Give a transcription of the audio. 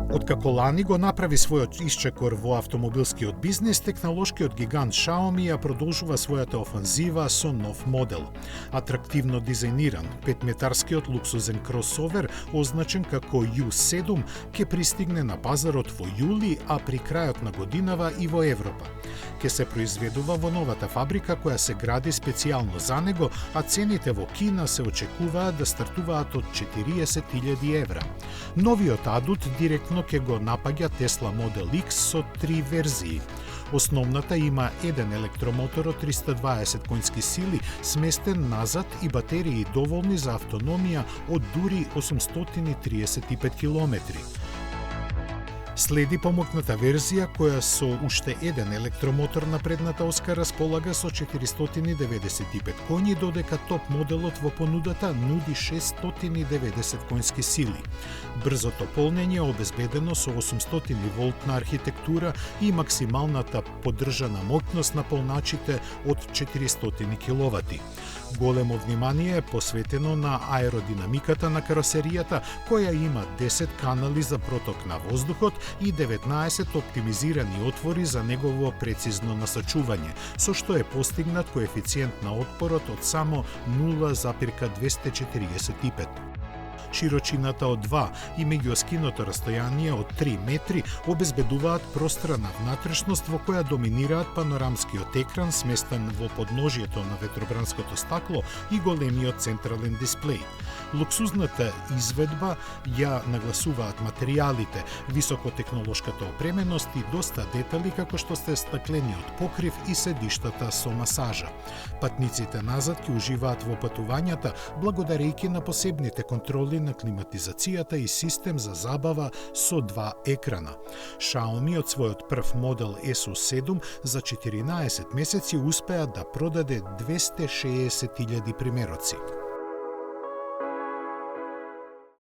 Откако лани го направи својот исчекор во автомобилскиот бизнис, технолошкиот гигант Xiaomi ја продолжува својата офанзива со нов модел. Атрактивно дизајниран, 5-метарскиот луксузен кросовер, означен како U7, ќе пристигне на пазарот во јули, а при крајот на годинава и во Европа. Ќе се произведува во новата фабрика која се гради специјално за него, а цените во Кина се очекуваат да стартуваат од 40.000 евра. Новиот адут директно ќе го напаѓа Tesla Model X со 3 верзии. Основната има еден електромотор од 320 конски сили, сместен назад и батерии доволни за автономија од дури 835 километри. Следи помокната верзија која со уште еден електромотор на предната оска располага со 495 коњи, додека топ моделот во понудата нуди 690 конски сили. Брзото полнење е обезбедено со 800 волтна архитектура и максималната поддржана моќност на полначите од 400 киловати. Големо внимание е посветено на аеродинамиката на каросеријата, која има 10 канали за проток на воздухот и 19 оптимизирани отвори за негово прецизно насочување, со што е постигнат коефициент на отпорот од само 0,245. Широчината од 2 и меѓуоскиното растојание од 3 метри обезбедуваат пространа внатрешност во која доминираат панорамскиот екран сместен во подножјето на ветробранското стакло и големиот централен дисплеј. Луксузната изведба ја нагласуваат материјалите, високотехнолошката опременост и доста детали како што се стаклениот покрив и седиштата со масажа. Патниците назад ќе уживаат во патувањата благодарејќи на посебните контроли на климатизацијата и систем за забава со 2 екрана. Xiaomi од својот прв модел SU7 за 14 месеци успеа да продаде 260.000 примероци.